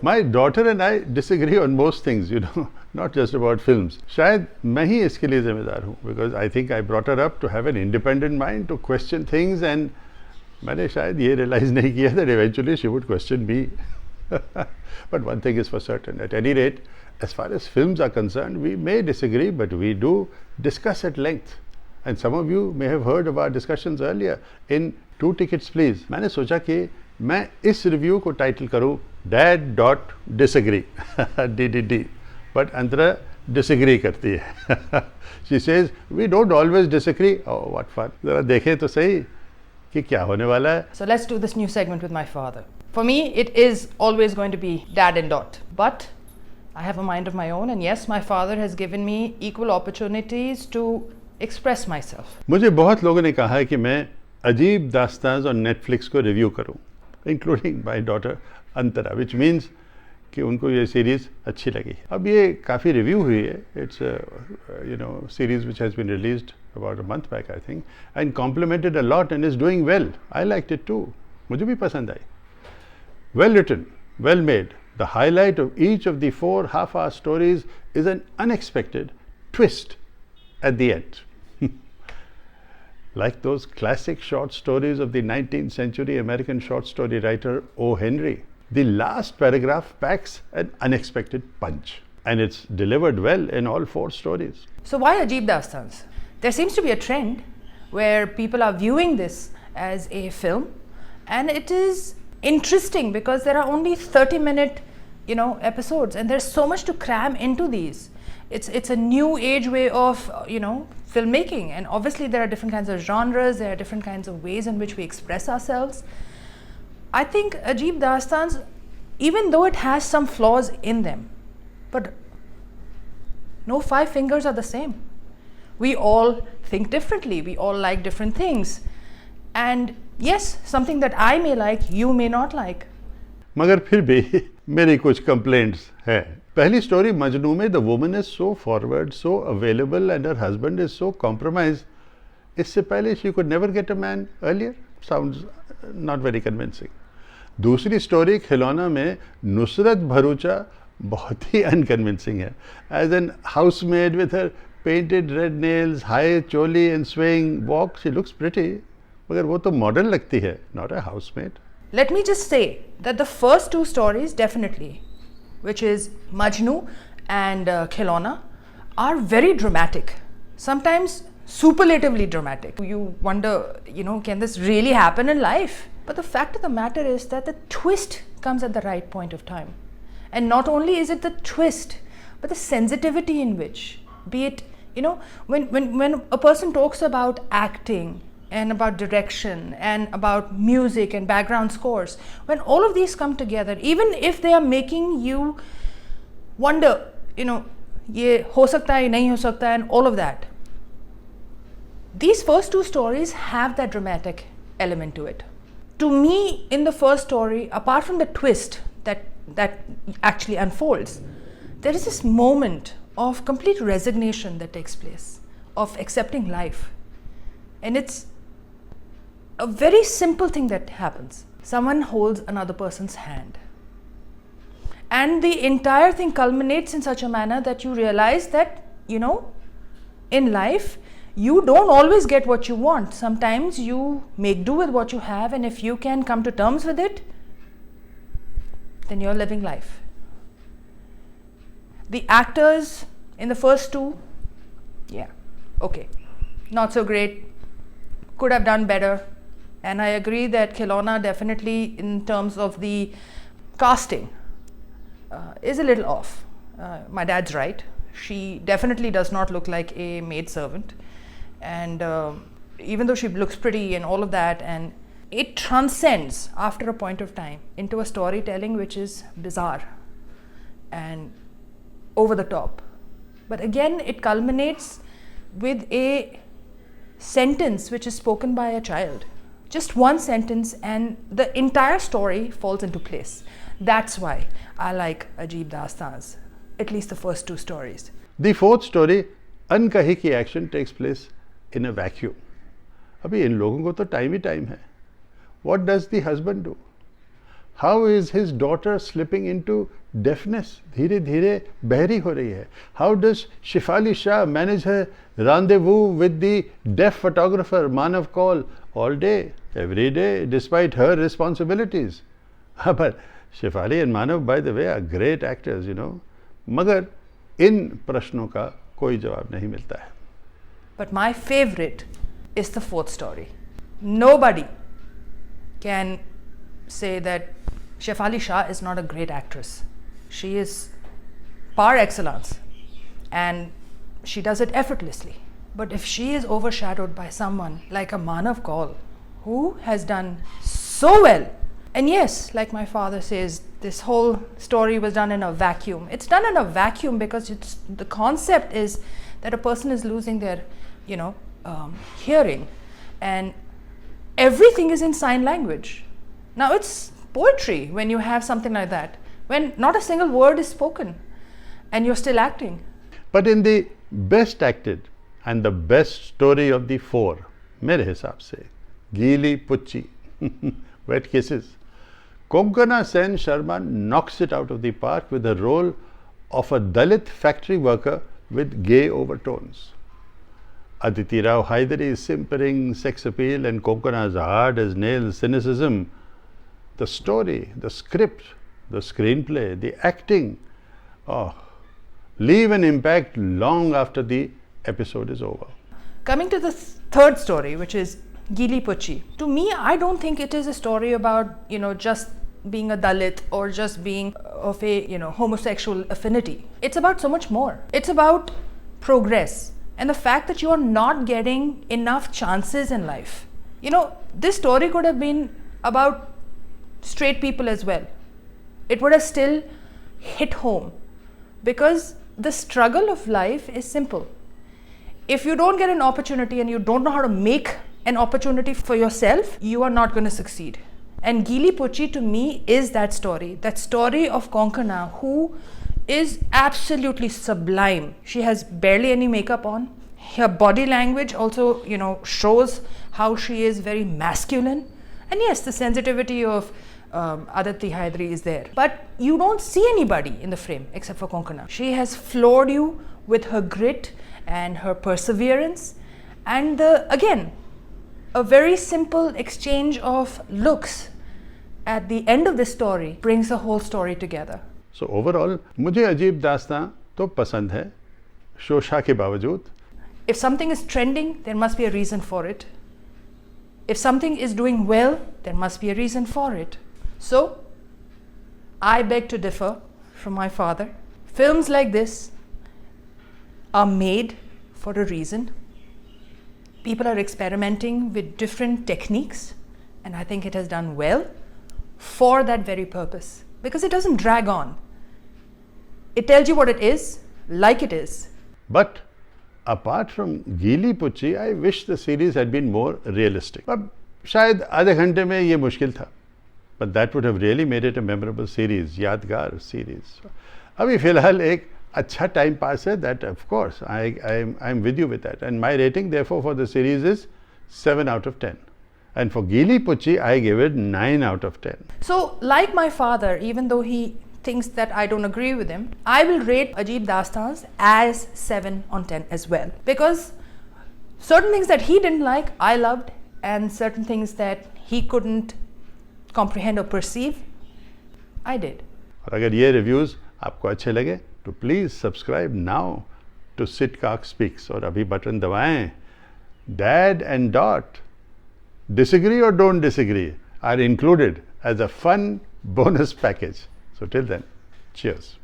My daughter and I disagree on most things, you know, not just about films. शायद मैं ही इसके लिए जिम्मेदार हूँ, because I think I brought her up to have an independent mind, to question things, and मैंने शायद ये realize नहीं किया that eventually she would question me. But one thing is for certain, at any rate, as far as films are concerned, we may disagree, but we do discuss at length. And some of you may have heard of our discussions earlier in 2 Tickets Please. मैंने सोचा कि मैं इस review को title करूँ Dad.Disagree DDD, but Antara disagree करती है. She says we don't always disagree. Oh, what fun! जरा देखें तो सही कि क्या होने वाला है. So let's do this new segment with my father. For me, it is always going to be Dad and Dot. But I have a mind of my own, and yes, my father has given me equal opportunities to express myself. मुझे बहुत लोगों ने कहा है कि मैं अजीब दास्तान और नेटफ्लिक्स को रिव्यू करूं, including my daughter Antara, which means कि उनको ये सीरीज़ अच्छी लगी. अब ये काफ़ी रिव्यू हुई है. It's a series which has been released about a month back, I think, and complimented a lot and is doing well. I liked it too. मुझे भी पसंद आई. Well written, well made. The highlight of each of the 4 half-hour stories is an unexpected twist at the end. Like those classic short stories of the 19th century American short story writer O. Henry. The last paragraph packs an unexpected punch, and it's delivered well in all 4 stories. So why Ajeeb Dastans? There seems to be a trend where people are viewing this as a film, and it is interesting because there are only 30-minute episodes, and there's so much to cram into these. It's a new age way of filmmaking, and obviously there are different kinds of genres, there are different kinds of ways in which we express ourselves. I think Ajeeb Dastans, even though it has some flaws in them, but no 5 fingers are the same. We all think differently, we all like different things, and yes, something that I may like, you may not like. मगर फिर भी मेरी कुछ complaints हैं. पहली story Majnu में the woman is so forward, so available, and her husband is so compromise. इससे पहले she could never get a man earlier. Sounds not very convincing. दूसरी स्टोरी खिलौना में नुसरत भरूचा बहुत ही अनकन्विंसिंग है. As an housemaid with her painted red nails, high choli and swing walk, she looks pretty, मगर वो तो मॉडर्न लगती है, not a housemaid. Let me just say that the first 2 stories definitely, which is Majnu and Khilona, are very dramatic, sometimes superlatively dramatic. You wonder, can this really happen in life? But the fact of the matter is that the twist comes at the right point of time. And not only is it the twist, but the sensitivity in which, be it, when a person talks about acting and about direction and about music and background scores, when all of these come together, even if they are making you wonder, ye ho sakta hai, nahi ho sakta hai, and all of that, these first 2 stories have that dramatic element to it. To me, in the first story, apart from the twist that actually unfolds, there is this moment of complete resignation that takes place, of accepting life. And it's a very simple thing that happens. Someone holds another person's hand, and the entire thing culminates in such a manner that you realize that in life you don't always get what you want. Sometimes you make do with what you have, and if you can come to terms with it, then you're living life. The actors in the first 2, okay, not so great, could have done better. And I agree that Khilona definitely, in terms of the casting, is a little off. My dad's right. She definitely does not look like a maidservant. And even though she looks pretty and all of that, and it transcends after a point of time into a storytelling which is bizarre and over the top. But again, it culminates with a sentence which is spoken by a child. Just one sentence, and the entire story falls into place. That's why I like Ajeeb Dastans, at least the first 2 stories. The 4th story, अनकही की action takes place in a vacuum. अभी इन लोगों को तो time ही time है. What does the husband do? How is his daughter slipping into deafness? धीरे धीरे बहरी हो रही है. How does Shefali Shah manage her rendezvous with the deaf photographer Manav Kaul all day, every day, despite her responsibilities? But Shefali and Manav, by the way, are great actors, you know. मगर इन प्रश्नों का कोई जवाब नहीं मिलता है. But my favorite is the fourth story. Nobody can say that Shefali Shah is not a great actress. She is par excellence and she does it effortlessly. But if she is overshadowed by someone like a Manav Kaul, who has done so well, and yes, like my father says, this whole story was done in a vacuum. It's done in a vacuum because the concept is that a person is losing their, hearing, and everything is in sign language. Now it's poetry when you have something like that, when not a single word is spoken and you're still acting. But in the best acted and the best story of the four, मेरे हिसाब से गीली पुच्ची, Wet Kisses, Konkona Sen Sharma knocks it out of the park with the role of a Dalit factory worker with gay overtones. Aditi Rao Hydari's simpering sex appeal and Konkona's hard as nails cynicism, the story, the script, the screenplay, the acting, leave an impact long after the episode is over. Coming to the third story, which is Gili Pucci. To me, I don't think it is a story about, just being a Dalit or just being of a, homosexual affinity. It's about so much more. It's about progress and the fact that you are not getting enough chances in life. This story could have been about straight people as well. It would have still hit home because the struggle of life is simple. If you don't get an opportunity and you don't know how to make an opportunity for yourself, you are not going to succeed. And Gili Pucci to me is that story of Konkona, who is absolutely sublime. She has barely any makeup on. Her body language also, shows how she is very masculine. And yes, the sensitivity of Aditi Hydari is there. But you don't see anybody in the frame except for Konkona. She has floored you with her grit and her perseverance. And again, a very simple exchange of looks at the end of this story brings the whole story together. So overall, मुझे अजीब दास्तां तो पसंद है, शोशा के बावजूद. If something is trending, there must be a reason for it. If something is doing well, there must be a reason for it. So, I beg to differ from my father. Films like this are made for a reason. People are experimenting with different techniques, and I think it has done well for that very purpose because it doesn't drag on. It tells you what it is, like it is. But apart from Gili Pucci, I wish the series had been more realistic. अब शायद आधे घंटे में ये मुश्किल था, but that would have really made it a memorable series, यादगार series. अभी फिलहाल एक अच्छा time pass है, that of course I'm with you with that, and my rating therefore for the series is 7 out of 10. And for Gili Pucci, I give it 9 out of 10. So, like my father, even though he thinks that I don't agree with him, I will rate Ajeeb Dastans as 7 on 10 as well. Because certain things that he didn't like, I loved, and certain things that he couldn't comprehend or perceive, I did. और अगर ये reviews आपको अच्छे लगे, तो please subscribe now to Sitcock Speaks और अभी button दबाएं. Dad and Dot, disagree or don't disagree, are included as a fun bonus package. So till then, cheers.